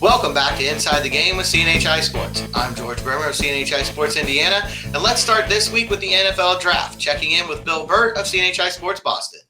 Welcome back to Inside the Game with CNHI Sports. I'm George Bremer of CNHI Sports Indiana, and let's start this week with the NFL Draft, checking in with Bill Burt of CNHI Sports Boston.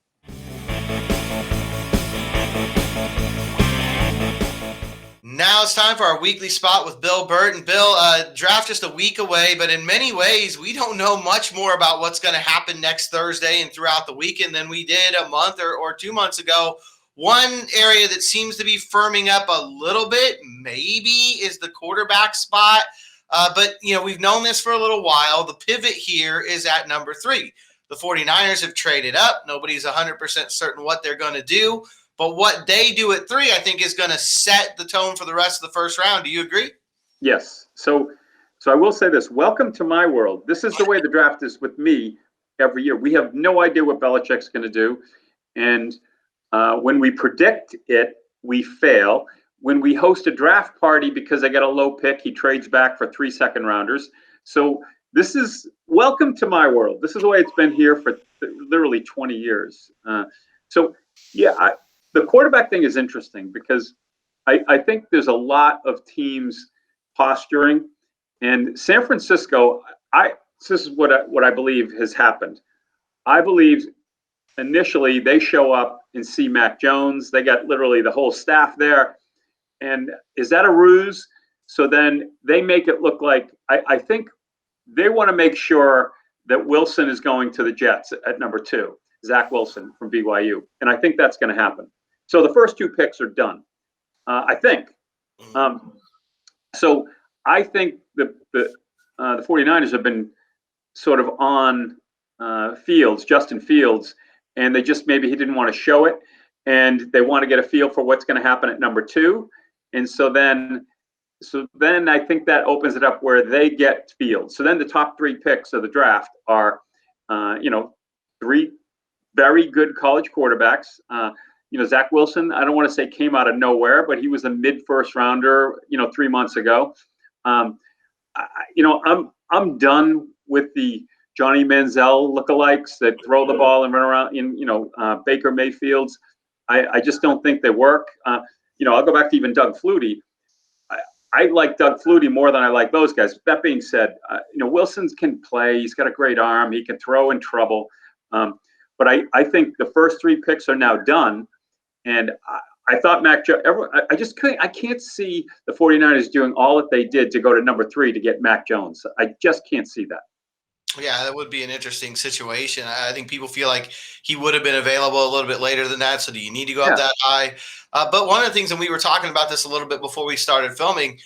Now it's time for our weekly spot with Bill Burt. And Bill, draft just a week away, but in many ways, we don't know much more about what's going to happen next Thursday and throughout the weekend than we did a month or 2 months ago. One area that seems to be firming up a little bit, maybe, is the quarterback spot. But, we've known this for a little while. The pivot here is at number 3. The 49ers have traded up. Nobody's 100% certain what they're going to do. But what they do at 3, I think, is going to set the tone for the rest of the first round. Do you agree? Yes. So I will say this. Welcome to my world. This is the way the draft is with me every year. We have no idea what Belichick's going to do. And when we predict it, we fail. When we host a draft party because they get a low pick, he trades back for 3 second rounders. So this is welcome to my world. This is the way it's been here for literally 20 years. The quarterback thing is interesting because I think there's a lot of teams posturing. And San Francisco, this is what I believe has happened. I believe initially they show up and see Mac Jones. They got literally the whole staff there. And is that a ruse? So then they make it look like I think they want to make sure that Wilson is going to the Jets at number 2, Zach Wilson from BYU. And I think that's going to happen. So the first 2 picks are done, I think. So I think the 49ers have been sort of on Justin Fields, and they just maybe he didn't want to show it, and they want to get a feel for what's going to happen at number 2. And so then I think that opens it up where they get Fields. So then the top 3 picks of the draft are, 3 very good college quarterbacks. Zach Wilson, I don't want to say came out of nowhere, but he was a mid-first rounder, 3 months ago. I'm done with the Johnny Manziel lookalikes that throw the ball and run around in, Baker Mayfield's. I just don't think they work. I'll go back to even Doug Flutie. I like Doug Flutie more than I like those guys. That being said, Wilson can play. He's got a great arm. He can throw in trouble. But I think the first 3 picks are now done. And I thought Mac Jones, I can't see the 49ers doing all that they did to go to number 3 to get Mac Jones. I just can't see that. Yeah, that would be an interesting situation. I think people feel like he would have been available a little bit later than that. So do you need to go up that high? But one of the things, and we were talking about this a little bit before we started filming,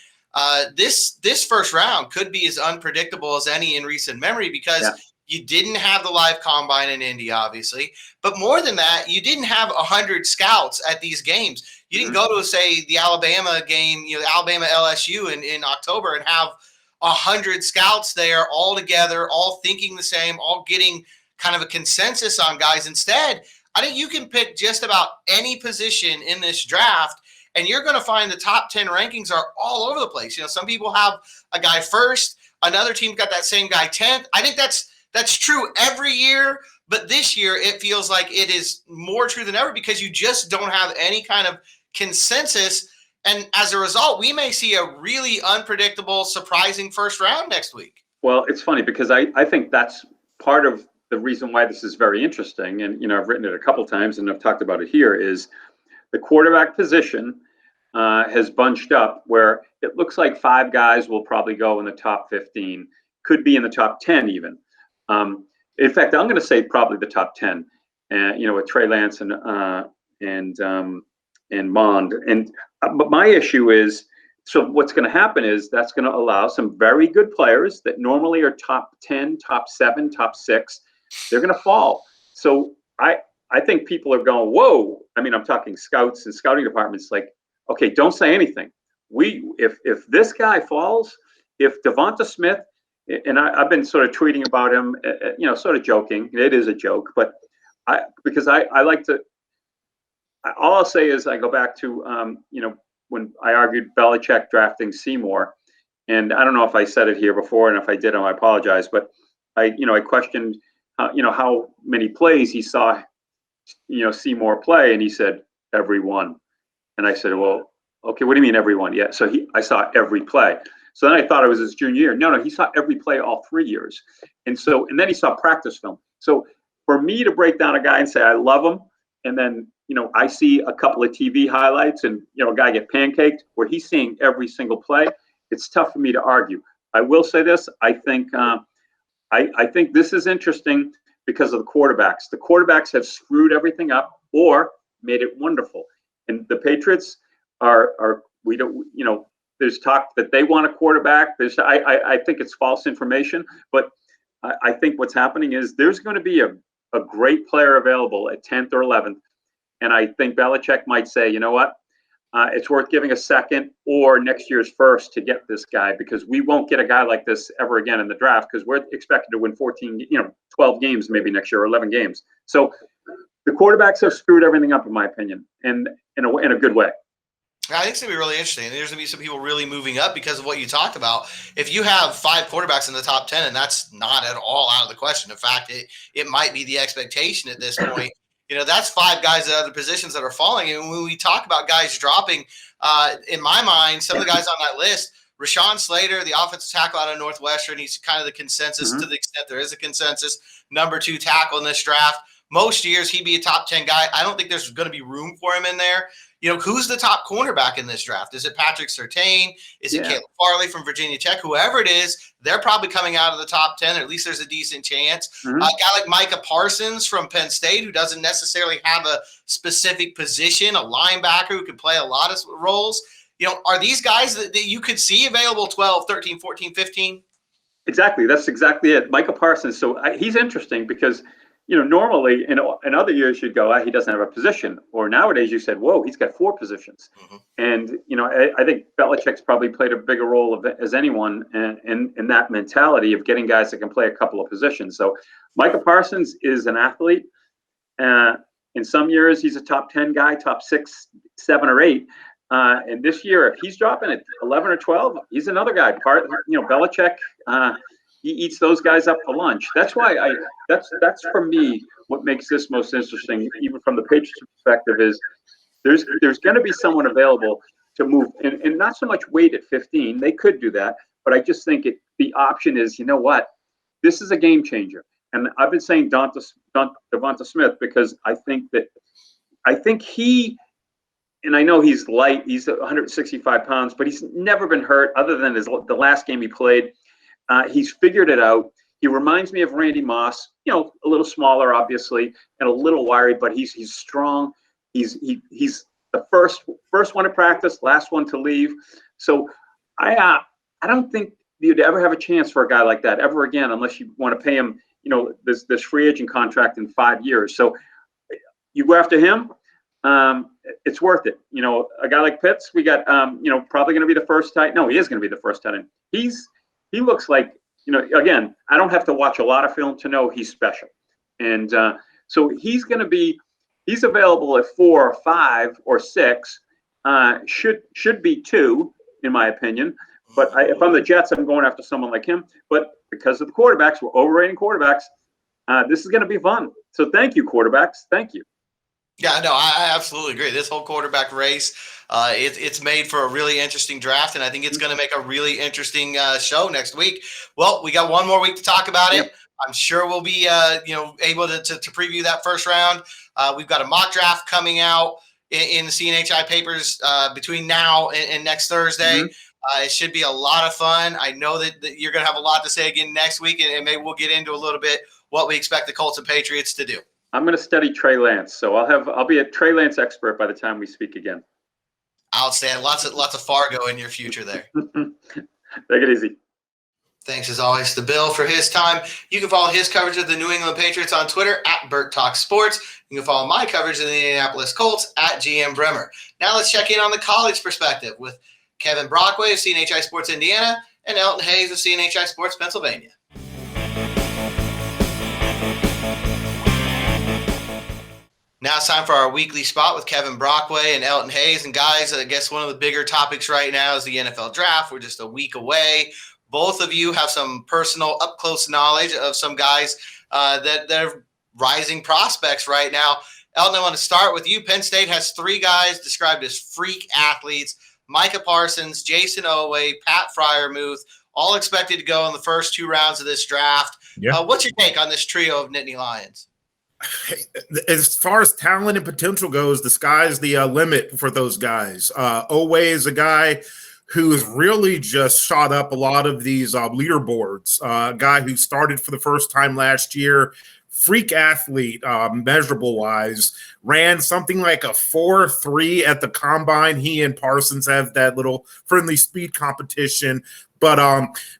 this first round could be as unpredictable as any in recent memory because you didn't have the live combine in Indy, obviously. But more than that, you didn't have 100 scouts at these games. You didn't go to, say, the Alabama game, Alabama LSU in October and have 100 scouts there all together, all thinking the same, all getting kind of a consensus on guys. Instead, I think you can pick just about any position in this draft, and you're going to find the top 10 rankings are all over the place. Some people have a guy first, another team got that same guy 10th. I think that's true every year, but this year it feels like it is more true than ever because you just don't have any kind of consensus. And as a result, we may see a really unpredictable, surprising first round next week. Well, it's funny because I think that's part of the reason why this is very interesting. And, I've written it a couple times and I've talked about it here is the quarterback position has bunched up where it looks like 5 guys will probably go in the top 15, could be in the top 10 even. In fact, I'm going to say probably the top 10, with Trey Lance and Mond. But my issue is, so what's going to happen is that's going to allow some very good players that normally are top 10, top 7, top 6. They're going to fall. So I think people are going, whoa. I mean, I'm talking scouts and scouting departments like, okay, don't say anything. If this guy falls, if Devonta Smith, and I've been sort of tweeting about him, sort of joking. It is a joke, but because I like to. All I'll say is I go back to when I argued Belichick drafting Seymour, and I don't know if I said it here before, and if I did, I apologize. But I questioned how many plays he saw Seymour play, and he said every one, and I said, well, Okay, what do you mean everyone? Yeah, so I saw every play. So then I thought it was his junior year. No, he saw every play all 3 years. And then he saw practice film. So for me to break down a guy and say, I love him, and then, I see a couple of TV highlights and, a guy get pancaked where he's seeing every single play, it's tough for me to argue. I will say this. I think this is interesting because of the quarterbacks. The quarterbacks have screwed everything up or made it wonderful. And the Patriots we don't, there's talk that they want a quarterback. I think it's false information, but I think what's happening is there's going to be a great player available at 10th or 11th. And I think Belichick might say, you know what, it's worth giving a second or next year's first to get this guy, because we won't get a guy like this ever again in the draft, because we're expected to win 12 games maybe next year, or 11 games. So the quarterbacks have screwed everything up, in my opinion, and in a good way. I think it's going to be really interesting. There's going to be some people really moving up because of what you talked about. If you have 5 quarterbacks in the top 10, and that's not at all out of the question. In fact, it might be the expectation at this point. That's 5 guys at other positions that are falling. And when we talk about guys dropping, in my mind, some of the guys on that list, Rashaan Slater, the offensive tackle out of Northwestern, he's kind of the consensus, to the extent there is a consensus, number 2 tackle in this draft. Most years he'd be a top 10 guy. I don't think there's going to be room for him in there. Who's the top cornerback in this draft? Is it Patrick Surtain? Is it Caleb Farley from Virginia Tech? Whoever it is, they're probably coming out of the top 10. Or at least there's a decent chance. A guy like Micah Parsons from Penn State, who doesn't necessarily have a specific position, a linebacker who can play a lot of roles. Are these guys that you could see available 12, 13, 14, 15? Exactly. That's exactly it. Micah Parsons. So he's interesting because – normally in other years you'd go, he doesn't have a position. Or nowadays you said, whoa, he's got 4 positions. And, I think Belichick's probably played a bigger role as anyone in that mentality of getting guys that can play a couple of positions. So Micah Parsons is an athlete. In some years, he's a top 10 guy, top 6, 7, or 8. And this year, if he's dropping at 11 or 12, he's another guy. Belichick, he eats those guys up for lunch. That's why that's for me what makes this most interesting, even from the Patriots perspective, is there's going to be someone available to move, and not so much wait at 15. They could do that, but I just think the option is, this is a game changer. And I've been saying Devonta Smith because I think he, and I know he's light, he's 165 pounds, but he's never been hurt other than the last game he played. He's figured it out. He reminds me of Randy Moss, a little smaller, obviously, and a little wiry, but he's strong. He's the first one to practice, last one to leave. So I don't think you'd ever have a chance for a guy like that ever again, unless you want to pay him, this free agent contract in 5 years. So you go after him. It's worth it. A guy like Pitts, we got, probably going to be the first tight. No, he is going to be the first tight end. He looks like, again, I don't have to watch a lot of film to know he's special. And so he's available at 4 or 5 or 6, should be 2, in my opinion. But if I'm the Jets, I'm going after someone like him. But because of the quarterbacks, we're overrating quarterbacks. This is going to be fun. So thank you, quarterbacks. Thank you. Yeah, no, I absolutely agree. This whole quarterback race, it's made for a really interesting draft, and I think it's going to make a really interesting show next week. Well, we got one more week to talk about it. I'm sure we'll be, able to preview that first round. We've got a mock draft coming out in the CNHI papers between now and next Thursday. It should be a lot of fun. I know that you're going to have a lot to say again next week, and maybe we'll get into a little bit what we expect the Colts and Patriots to do. I'm going to study Trey Lance, so I'll be a Trey Lance expert by the time we speak again. Outstanding. Lots of Fargo in your future there. Take it easy. Thanks as always to Bill for his time. You can follow his coverage of the New England Patriots on Twitter at Burt Talks Sports. You can follow my coverage of the Indianapolis Colts at GM Bremer. Now let's check in on the college perspective with Kevin Brockway of CNHI Sports Indiana and Elton Hayes of CNHI Sports Pennsylvania. Now it's time for our weekly spot with Kevin Brockway and Elton Hayes. And guys, I guess one of the bigger topics right now is the NFL draft. We're just a week away. Both of you have some personal up-close knowledge of some guys that are rising prospects right now. Elton, I want to start with you. Penn State has 3 guys described as freak athletes. Micah Parsons, Jason Oweh, Pat Freiermuth, all expected to go in the first 2 rounds of this draft. Yeah. What's your take on this trio of Nittany Lions? As far as talent and potential goes, the sky's the limit for those guys. Oweh is a guy who has really just shot up a lot of these leaderboards. A guy who started for the first time last year, freak athlete, measurable wise, ran something like a 4.3 at the combine. He and Parsons have that little friendly speed competition. But,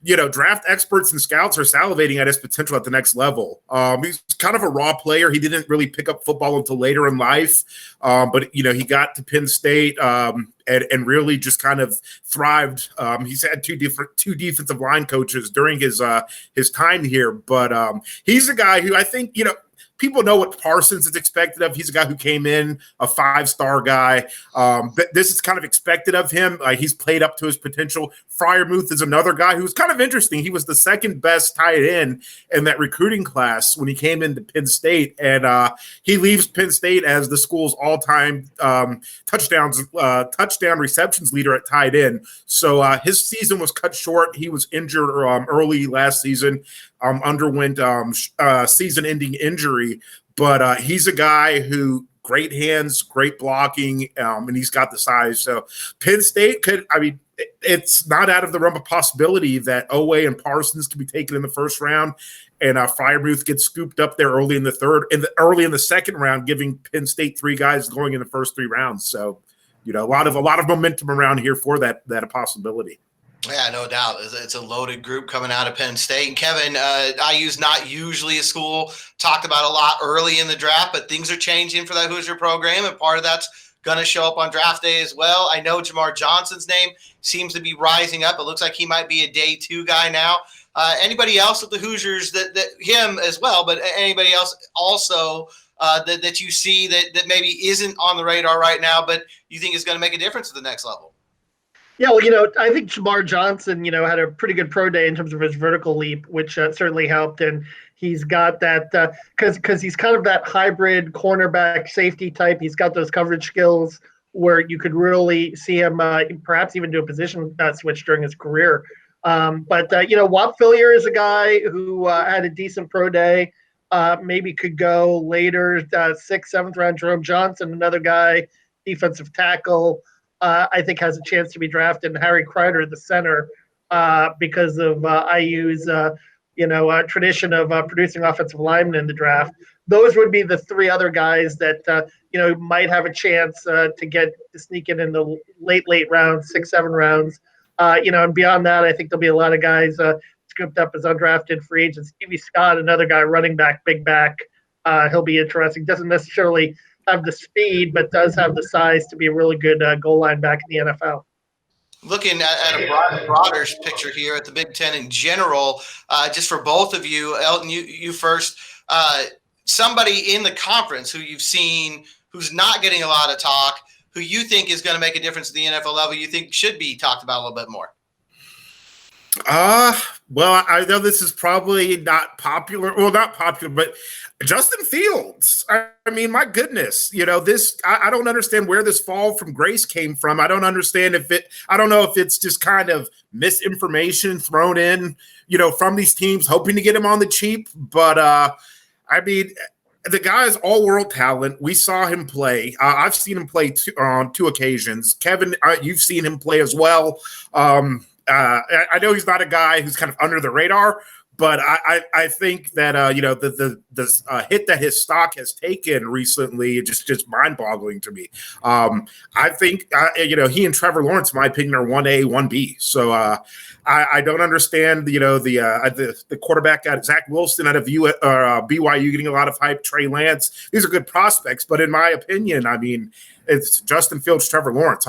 draft experts and scouts are salivating at his potential at the next level. He's kind of a raw player. He didn't really pick up football until later in life. But he got to Penn State and really just kind of thrived. He's had two defensive line coaches during his time here. But he's a guy who I think, people know what Parsons is expected of. He's a guy who came in, a 5-star guy. But this is kind of expected of him. He's played up to his potential. Freiermuth is another guy who's kind of interesting. He was the second best tight end in that recruiting class when he came into Penn State. And he leaves Penn State as the school's all-time touchdown receptions leader at tight end. So his season was cut short. He was injured early last season. Underwent season-ending injury, but he's a guy who great hands, great blocking, and he's got the size. So Penn State it's not out of the realm of possibility that Oweh and Parsons can be taken in the first round, and Freiermuth gets scooped up there early in the third, and early in the second round, giving Penn State 3 guys going in the first 3 rounds. So, a lot of momentum around here for that a possibility. Yeah, no doubt. It's a loaded group coming out of Penn State. And Kevin, IU's not usually a school talked about a lot early in the draft, but things are changing for that Hoosier program, and part of that's going to show up on draft day as well. I know Jamar Johnson's name seems to be rising up. It looks like he might be a day 2 guy now. Anybody else with the Hoosiers that him as well, but anybody else also that you see that maybe isn't on the radar right now, but you think is going to make a difference at the next level? Yeah, well, I think Jamar Johnson, had a pretty good pro day in terms of his vertical leap, which certainly helped. And he's got that because he's kind of that hybrid cornerback safety type. He's got those coverage skills where you could really see him perhaps even do a position switch during his career. But Whop Fillier is a guy who had a decent pro day, maybe could go later, 6th, 7th round. Jerome Johnson, another guy, defensive tackle. I think has a chance to be drafted, and Harry Kreider, the center, because of IU's tradition of producing offensive linemen in the draft. Those would be the 3 other guys that might have a chance to sneak in the late rounds, 6, 7 rounds. And beyond that, I think there'll be a lot of guys scooped up as undrafted free agents. Stevie Scott, another guy, running back, big back. He'll be interesting. Doesn't necessarily have the speed, but does have the size to be a really good goal line back in the NFL. Looking at a broader picture here at the Big Ten in general, just for both of you, Elton, you first, somebody in the conference who you've seen who's not getting a lot of talk, who you think is going to make a difference at the NFL level, you think should be talked about a little bit more? Well, I know this is probably not popular. Well, not popular, but Justin Fields. I mean, my goodness, I don't understand where this fall from grace came from. I don't understand I don't know if it's just kind of misinformation thrown in, from these teams hoping to get him on the cheap. But, I mean, the guy's all-world talent. We saw him play. I've seen him play on 2 occasions. Kevin, you've seen him play as well. I know he's not a guy who's kind of under the radar, but I think that the hit that his stock has taken recently is just mind-boggling to me. I think he and Trevor Lawrence, in my opinion, are 1A, 1B. So I don't understand the quarterback Zach Wilson out of BYU getting a lot of hype. Trey Lance, these are good prospects, but in my opinion, I mean, it's Justin Fields, Trevor Lawrence.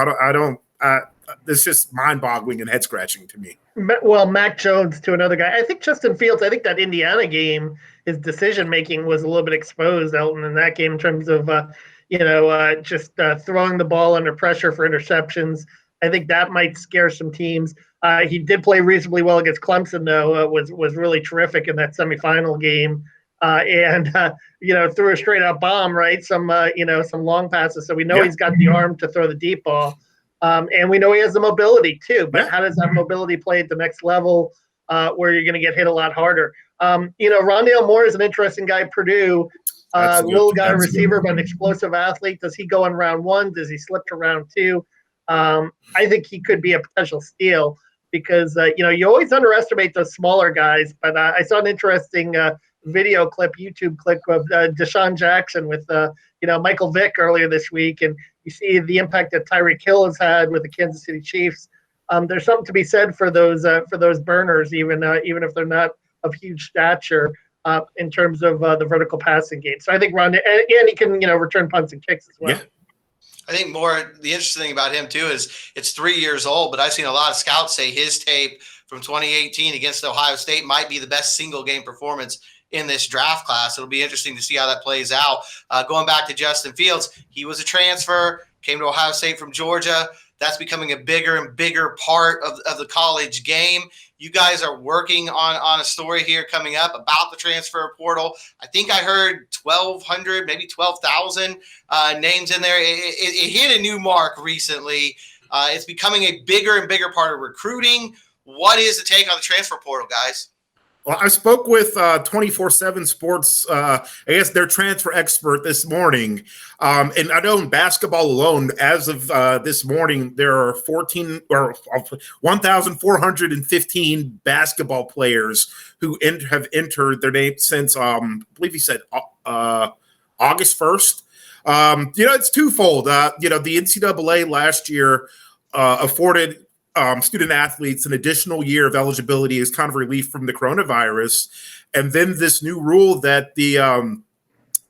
It's just mind-boggling and head-scratching to me. Well, Mac Jones to another guy. I think Justin Fields, I think that Indiana game, his decision-making was a little bit exposed, Elton, in that game in terms of, just throwing the ball under pressure for interceptions. I think that might scare some teams. He did play reasonably well against Clemson, though. Was really terrific in that semifinal game. And threw a straight-out bomb, right? Some long passes. So we know he's got the arm to throw the deep ball. And we know he has the mobility too, but Yeah. how does that mobility play at the next level where you're going to get hit a lot harder? Rondale Moore is an interesting guy at Purdue. Little guy receiver, but an explosive athlete. Does he go in round 1? Does he slip to round 2? I think he could be a potential steal because, you always underestimate those smaller guys. But I saw an interesting video clip, YouTube clip of Deshaun Jackson with, Michael Vick earlier this week. And you see the impact that Tyreek Hill has had with the Kansas City Chiefs. There's something to be said for those burners, even if they're not of huge stature. In terms of the vertical passing game. So I think Ron, and he can, return punts and kicks as well. Yeah. I think the interesting thing about him too is it's 3 years old, but I've seen a lot of scouts say his tape from 2018 against Ohio State might be the best single game performance in this draft class. It'll be interesting to see how that plays out. Going back to Justin Fields, he was a transfer, came to Ohio State from Georgia. That's becoming a bigger and bigger part of the college game. You guys are working on a story here coming up about the transfer portal. I think I heard 1,200, maybe 12,000 names in there. It hit a new mark recently. It's becoming a bigger and bigger part of recruiting. What is the take on the transfer portal, guys? Well, I spoke with 24/7 Sports, I guess their transfer expert this morning. And I know in basketball alone, as of this morning, there are 1,415 basketball players who have entered their name since, I believe he said August 1st. It's twofold. The NCAA last year afforded student athletes an additional year of eligibility as kind of relief from the coronavirus. And then this new rule that the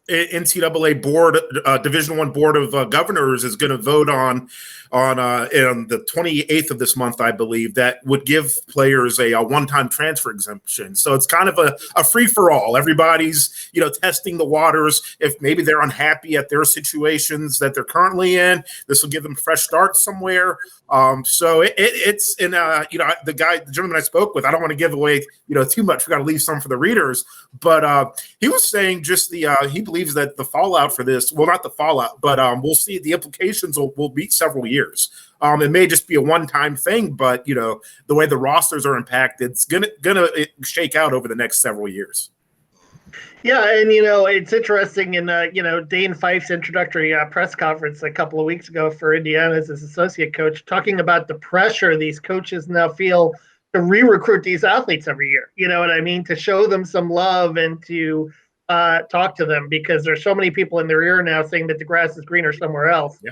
NCAA board, Division I Board of Governors is going to vote on the 28th of this month, I believe, that would give players a one-time transfer exemption. So it's kind of a free-for-all. Everybody's, testing the waters. If maybe they're unhappy at their situations that they're currently in, this will give them a fresh start somewhere. So it's in, the gentleman I spoke with, I don't want to give away, too much. We got to leave some for the readers, but he was saying just he believes that the fallout for this, well, not the fallout, but we'll see the implications will be several years. It may just be a one-time thing, but the way the rosters are impacted, it's gonna shake out over the next several years. Yeah, and it's interesting in Dane Fife's introductory press conference a couple of weeks ago for Indiana as his associate coach, talking about the pressure these coaches now feel to re-recruit these athletes every year. You know what I mean? To show them some love and to talk to them, because there's so many people in their ear now saying that the grass is greener somewhere else. Yeah.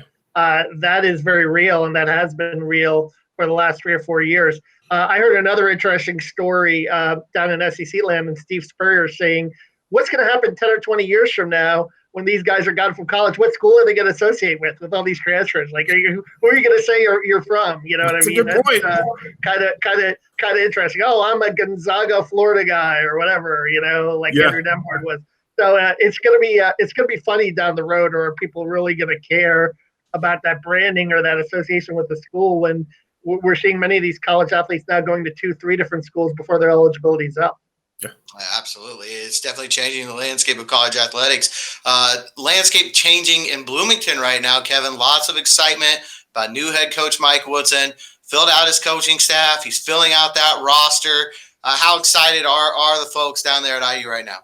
That is very real, and that has been real for the last 3 or 4 years. I heard another interesting story down in SEC land, and Steve Spurrier saying, what's going to happen 10 or 20 years from now when these guys are gone from college? What school are they going to associate with all these transfers? Like, who are you going to say you're from? You know what I mean? That's a good point. Kind of interesting. Oh, I'm a Gonzaga, Florida guy, or whatever. Andrew Nemhard was. So it's going to be funny down the road. Or are people really going to care about that branding or that association with the school when we're seeing many of these college athletes now going to 2-3 different schools before their eligibility is up? Yeah, absolutely. It's definitely changing the landscape of college athletics. Landscape changing in Bloomington right now, Kevin. Lots of excitement about new head coach Mike Woodson. Filled out his coaching staff. He's filling out that roster. How excited are the folks down there at IU right now?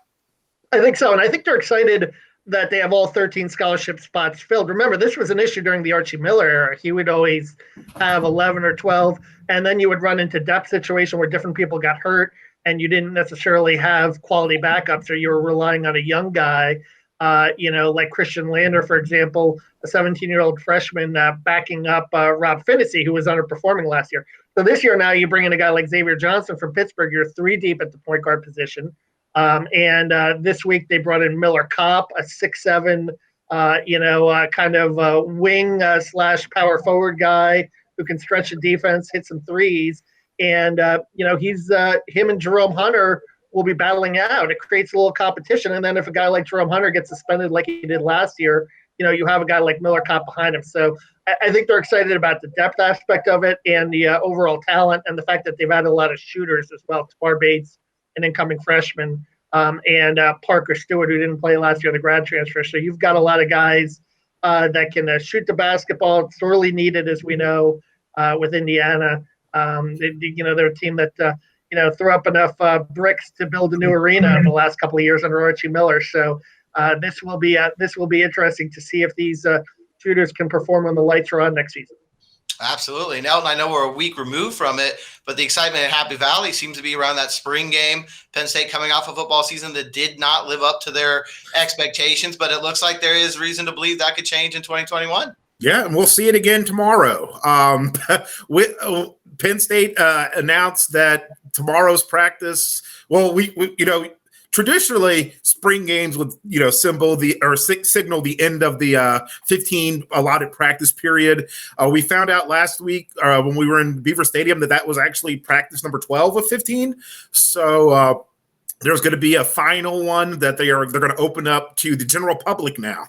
I think so. And I think they're excited that they have all 13 scholarship spots filled. Remember, this was an issue during the Archie Miller era. He would always have 11 or 12, and then you would run into depth situation where different people got hurt, and you didn't necessarily have quality backups, or you were relying on a young guy, like Christian Lander, for example, a 17-year-old freshman backing up Rob Finney, who was underperforming last year. So this year now you bring in a guy like Xavier Johnson from Pittsburgh. You're 3 deep at the point guard position. And this week they brought in Miller Kopp, a 6'7", kind of wing / power forward guy who can stretch the defense, hit some threes. And, he's him and Jerome Hunter will be battling out. It creates a little competition. And then if a guy like Jerome Hunter gets suspended like he did last year, you have a guy like Miller Kopp behind him. So I think they're excited about the depth aspect of it and the overall talent, and the fact that they've added a lot of shooters as well. Tamar Bates, an incoming freshman, and Parker Stewart, who didn't play last year, the grad transfer. So you've got a lot of guys that can shoot the basketball. It's sorely needed, as we know, with Indiana. They're a team that threw up enough bricks to build a new arena in the last couple of years under Archie Miller. So this will be interesting to see if these shooters can perform when the lights are on next season. Absolutely. And Elton, I know we're a week removed from it, but the excitement at Happy Valley seems to be around that spring game. Penn State coming off a football season that did not live up to their expectations, but it looks like there is reason to believe that could change in 2021. Yeah, and we'll see it again tomorrow. Penn State announced that tomorrow's practice. Well, we traditionally spring games would signal the end of the 15 allotted practice period. We found out last week when we were in Beaver Stadium that was actually practice number 12 of 15. So there's going to be a final one that they're going to open up to the general public now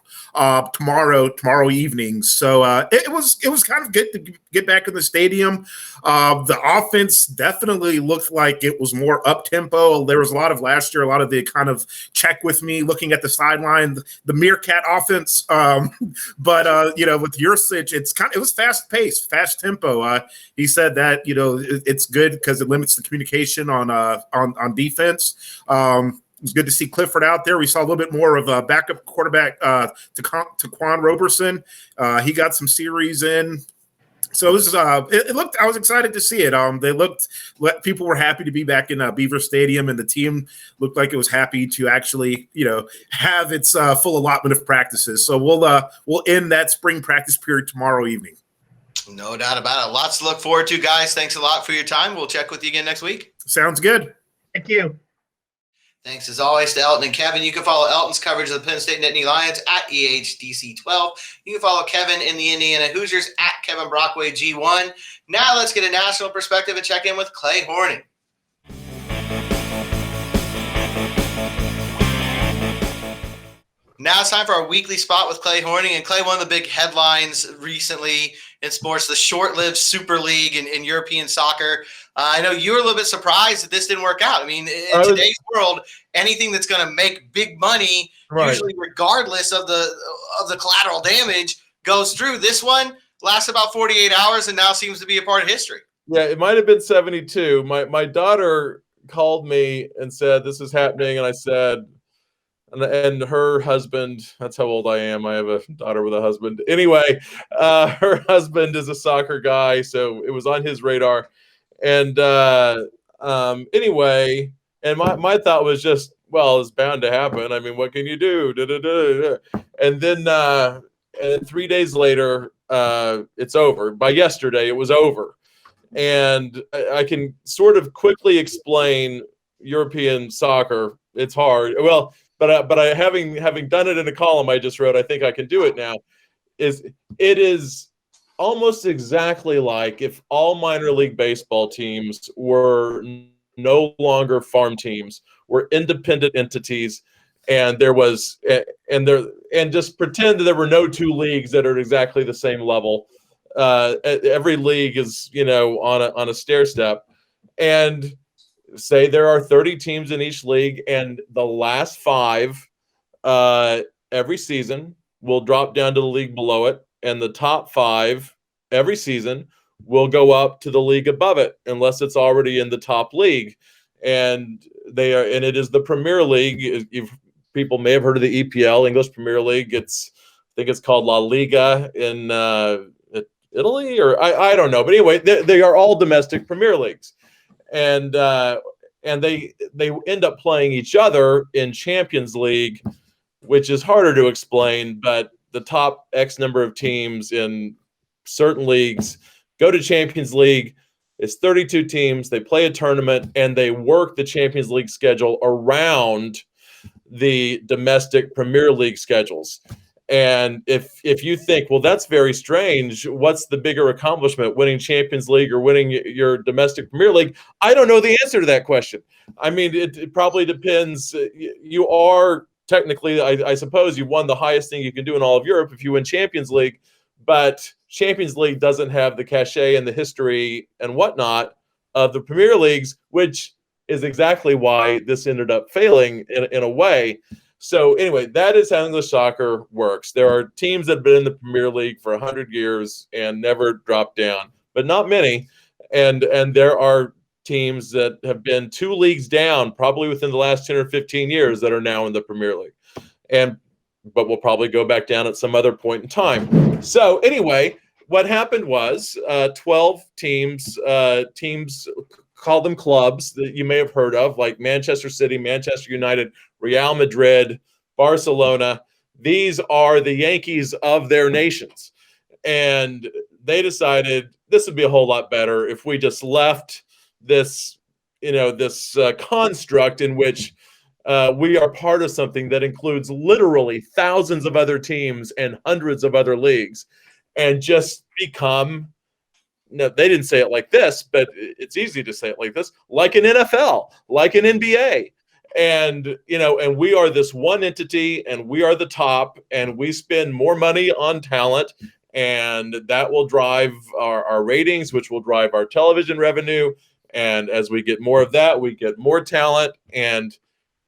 tomorrow evening. So it was kind of good to get back in the stadium. The offense definitely looked like it was more up tempo. There was a lot of last year, a lot of the kind of check with me looking at the sideline, the meerkat offense. But with Yursich, it was fast paced, fast tempo. He said that it's good because it limits the communication on defense. It was good to see Clifford out there. We saw a little bit more of a backup quarterback Taquan Roberson. He got some series in. So it looked. I was excited to see it. People were happy to be back in Beaver Stadium, and the team looked like it was happy to actually, have its full allotment of practices. So we'll end that spring practice period tomorrow evening. No doubt about it. Lots to look forward to, guys. Thanks a lot for your time. We'll check with you again next week. Sounds good. Thank you. Thanks as always to Elton and Kevin. You can follow Elton's coverage of the Penn State Nittany Lions at EHDC12. You can follow Kevin in the Indiana Hoosiers at Kevin Brockway G1. Now let's get a national perspective and check in with Clay Horning. Now it's time for our weekly spot with Clay Horning. And Clay, one of the big headlines recently in sports, the short-lived Super League in European soccer. I know you were a little bit surprised that this didn't work out. I mean, in today's world, anything that's going to make big money, usually regardless of the collateral damage, goes through. This one lasts about 48 hours and now seems to be a part of history. Yeah, it might have been 72. My daughter called me and said, this is happening. And I said, and her husband, that's how old I am. I have a daughter with a husband. Anyway, her husband is a soccer guy, so it was on his radar. And anyway, and my thought was just, well, it's bound to happen. I mean, what can you do? And then 3 days later, it's over. By yesterday, it was over. And I can sort of quickly explain European soccer. It's hard. Well, but I having done it in a column I just wrote, I think I can do it now. It is almost exactly like if all minor league baseball teams were no longer farm teams, were independent entities, and just pretend that there were no two leagues that are exactly the same level. Every league is on a stair step, and say there are 30 teams in each league, and the last 5 every season will drop down to the league below it, and the top 5 every season will go up to the league above it, unless it's already in the top league. And it is the Premier League. People may have heard of the EPL, English Premier League. I think it's called La Liga in Italy, or I don't know. But anyway, they are all domestic Premier Leagues. And they end up playing each other in Champions League, which is harder to explain, but the top X number of teams in certain leagues go to Champions League. It's 32 teams. They play a tournament, and they work the Champions League schedule around the domestic Premier League schedules. And if you think, well, that's very strange, what's the bigger accomplishment, winning Champions League or winning your domestic Premier League? I don't know the answer to that question. I mean, it probably depends. You are technically, I suppose, you won the highest thing you can do in all of Europe if you win Champions League, but Champions League doesn't have the cachet and the history and whatnot of the Premier Leagues, which is exactly why this ended up failing in a way. So anyway, that is how English soccer works. There are teams that have been in the Premier League for 100 years and never dropped down, but not many. And there are teams that have been 2 leagues down probably within the last 10 or 15 years that are now in the Premier League. But we'll probably go back down at some other point in time. So anyway, what happened was 12 teams call them clubs that you may have heard of, like Manchester City, Manchester United, Real Madrid, Barcelona. These are the Yankees of their nations. And they decided this would be a whole lot better if we just left this, this construct in which we are part of something that includes literally thousands of other teams and hundreds of other leagues, and just become, no, they didn't say it like this, but it's easy to say it like this, like an NFL, like an NBA. And, and we are this one entity, and we are the top, and we spend more money on talent, and that will drive our ratings, which will drive our television revenue. And as we get more of that, we get more talent. And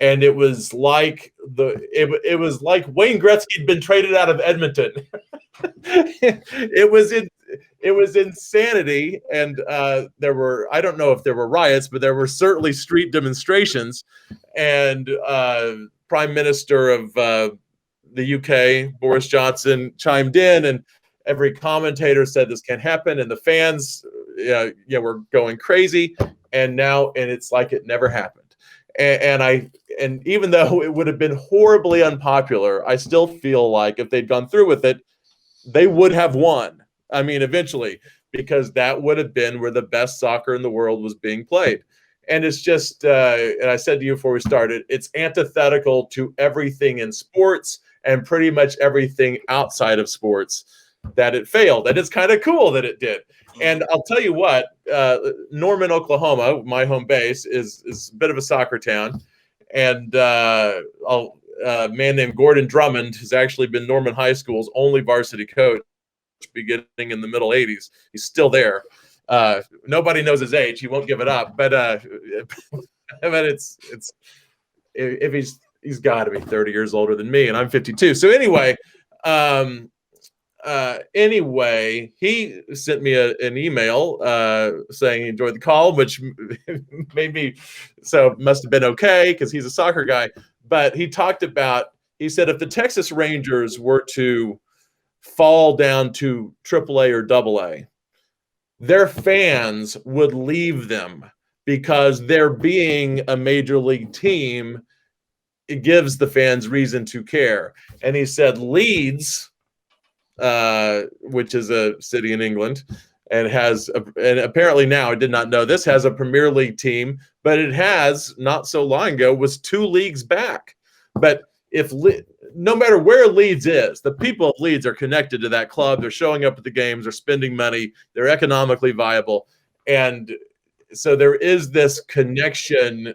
it was like it was like Wayne Gretzky had been traded out of Edmonton. It was insanity. And I don't know if there were riots, but there were certainly street demonstrations. And Prime Minister of the UK, Boris Johnson, chimed in, and every commentator said this can't happen. And the fans, were going crazy. And it's like it never happened. And even though it would have been horribly unpopular, I still feel like if they'd gone through with it, they would have won. I mean, eventually, because that would have been where the best soccer in the world was being played. And it's just, and I said to you before we started, it's antithetical to everything in sports and pretty much everything outside of sports that it failed. And it's kind of cool that it did. And I'll tell you what, Norman, Oklahoma, my home base, is a bit of a soccer town. And a man named Gordon Drummond has actually been Norman High School's only varsity coach beginning in the middle 80s. He's still there. Nobody knows his age. He won't give it up. But it's if he's got to be 30 years older than me, and I'm 52. So anyway, he sent me an email saying he enjoyed the call, which made me, so it must have been okay because he's a soccer guy. But he said if the Texas Rangers were to fall down to AAA or AA, their fans would leave them because their being a major league team, it gives the fans reason to care. And he said Leeds, which is a city in England, and and apparently now, I did not know this, has a Premier League team, but it has not so long ago was 2 leagues back. But no matter where Leeds is, the people of Leeds are connected to that club. They're showing up at the games. They're spending money. They're economically viable. And so there is this connection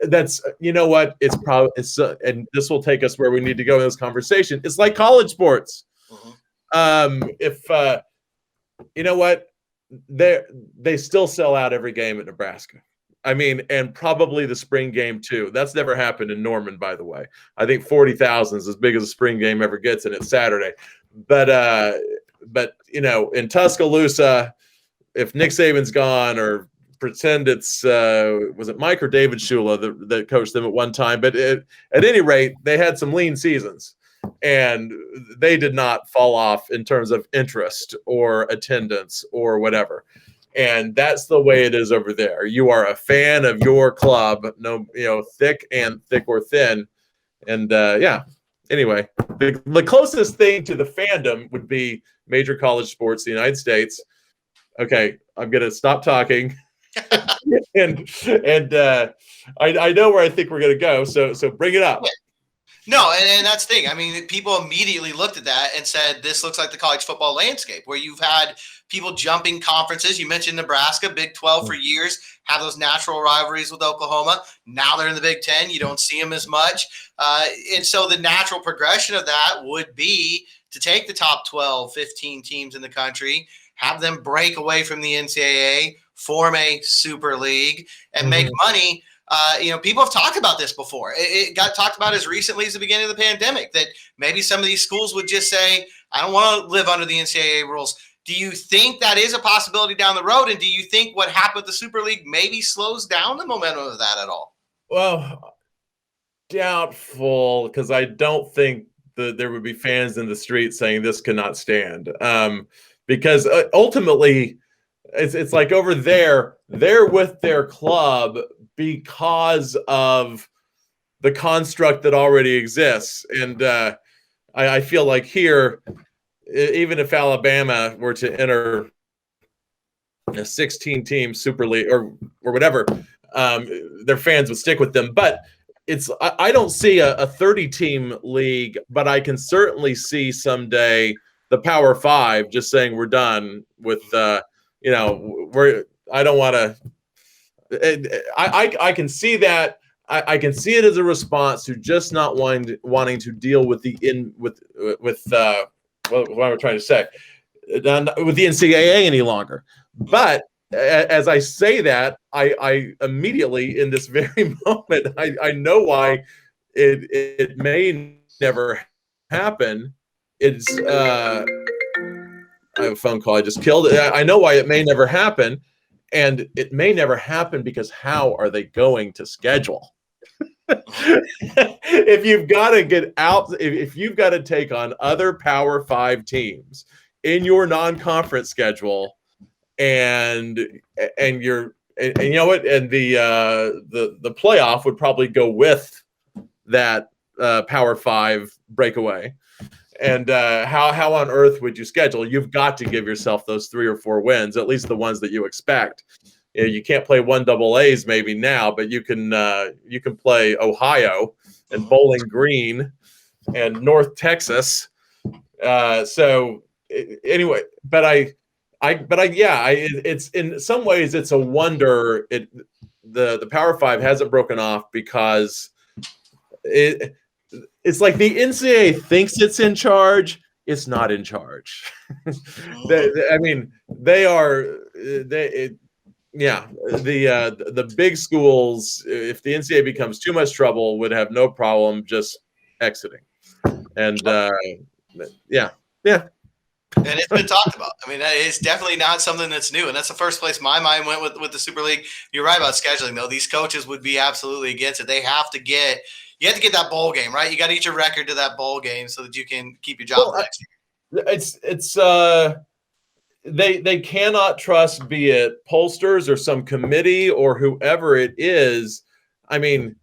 that's, you know what, and this will take us where we need to go in this conversation. It's like college sports. If you know what, they still sell out every game at Nebraska. I mean, and probably the spring game too. That's never happened in Norman, by the way. I think 40,000 is as big as a spring game ever gets, and it's Saturday. But in Tuscaloosa, if Nick Saban's gone, or pretend it's was it Mike or David Shula that coached them at one time, but at any rate, they had some lean seasons, and they did not fall off in terms of interest or attendance or whatever. And that's the way it is over there. You are a fan of your club, thick or thin. And anyway, the closest thing to the fandom would be major college sports in the United States. Okay, I'm going to stop talking. and I know where I think we're going to go. So bring it up. No, and that's the thing. I mean, people immediately looked at that and said, this looks like the college football landscape, where you've had people jumping conferences. You mentioned Nebraska, Big 12 for years, have those natural rivalries with Oklahoma. Now they're in the Big 10. You don't see them as much. And so the natural progression of that would be to take the top 12, 15 teams in the country, have them break away from the NCAA, form a super league, and make money. people have talked about this before. It got talked about as recently as the beginning of the pandemic, that maybe some of these schools would just say, I don't want to live under the NCAA rules. Do you think that is a possibility down the road? And do you think what happened with the Super League maybe slows down the momentum of that at all? Well, doubtful, because I don't think that there would be fans in the street saying this cannot stand. Because ultimately, it's like over there, they're with their club because of the construct that already exists. And I feel like here, even if Alabama were to enter a 16-team Super League or whatever, their fans would stick with them. But I don't see a 30-team league, but I can certainly see someday the Power Five just saying we're done with. I don't want to. I can see that. I can see it as a response to just not wanting to deal with what am I trying to say? With the NCAA any longer. But as I say that, I immediately in this very moment, I know why it may never happen. It's I have a phone call I just killed. I know why it may never happen, and it may never happen because how are they going to schedule? If you've got to get out, if you've got to take on other Power Five teams in your non-conference schedule, and you know what, and the playoff would probably go with that Power Five breakaway. And how on earth would you schedule? You've got to give yourself those 3 or 4 wins, at least the ones that you expect. You can't play 1 A's maybe now, but you can play Ohio and Bowling Green and North Texas. So anyway, it's in some ways it's a wonder the Power Five hasn't broken off because it's like the NCAA thinks it's in charge. It's not in charge. The big schools, if the NCAA becomes too much trouble, would have no problem just exiting. And And it's been talked about. I mean, it's definitely not something that's new. And that's the first place my mind went with the Super League. You're right about scheduling, though. These coaches would be absolutely against it. You have to get that bowl game, right? You got to eat your record to that bowl game so that you can keep your job next year. They cannot trust, be it pollsters or some committee or whoever it is. I mean,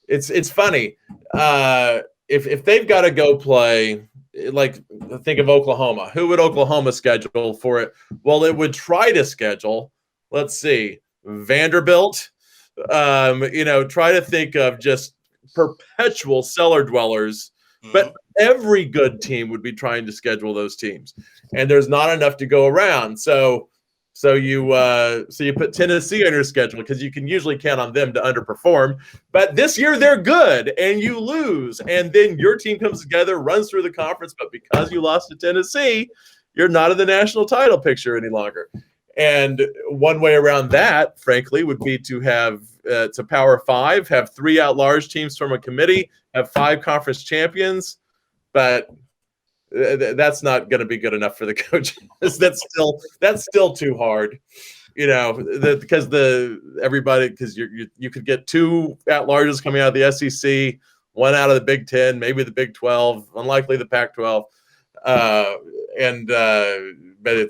it's funny. If they've got to go play, like think of Oklahoma. Who would Oklahoma schedule for it? Well, it would try to schedule, let's see, Vanderbilt. Try to think of just perpetual cellar dwellers. Mm-hmm. But every good team would be trying to schedule those teams, and there's not enough to go around. So you put Tennessee on your schedule because you can usually count on them to underperform. But this year they're good, and you lose, and then your team comes together, runs through the conference. But because you lost to Tennessee, you're not in the national title picture any longer. And one way around that, frankly, would be to have to Power Five, have 3 at-large teams from a committee, have 5 conference champions, but that's not going to be good enough for the coaches. That's still too hard, because you could get 2 at-larges coming out of the SEC, 1 out of the Big Ten, maybe the Big 12, unlikely the Pac-12, but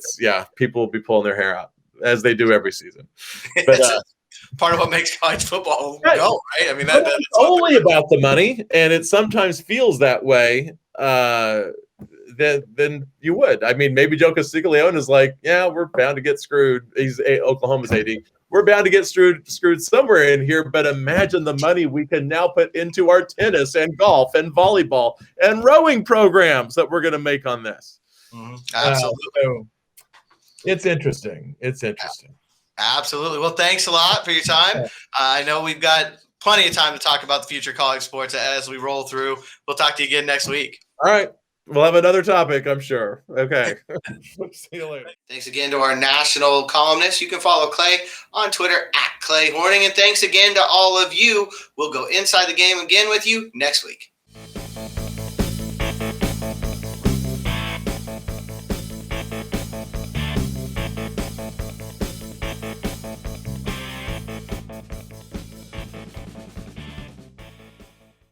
people will be pulling their hair out as they do every season. But part of what makes college football go, right? I mean, that's only about the money, and it sometimes feels that way. Then you would. I mean, maybe Joe Castiglione is like, yeah, we're bound to get screwed. He's Oklahoma's AD. We're bound to get screwed somewhere in here, but imagine the money we can now put into our tennis and golf and volleyball and rowing programs that we're going to make on this. Mm-hmm. Absolutely. It's interesting. Absolutely. Well, thanks a lot for your time. I know we've got plenty of time to talk about the future of college sports as we roll through. We'll talk to you again next week. All right. We'll have another topic, I'm sure. Okay. See you later. Thanks again to our national columnist. You can follow Clay on Twitter @Clay Horning. And thanks again to all of you. We'll go inside the game again with you next week.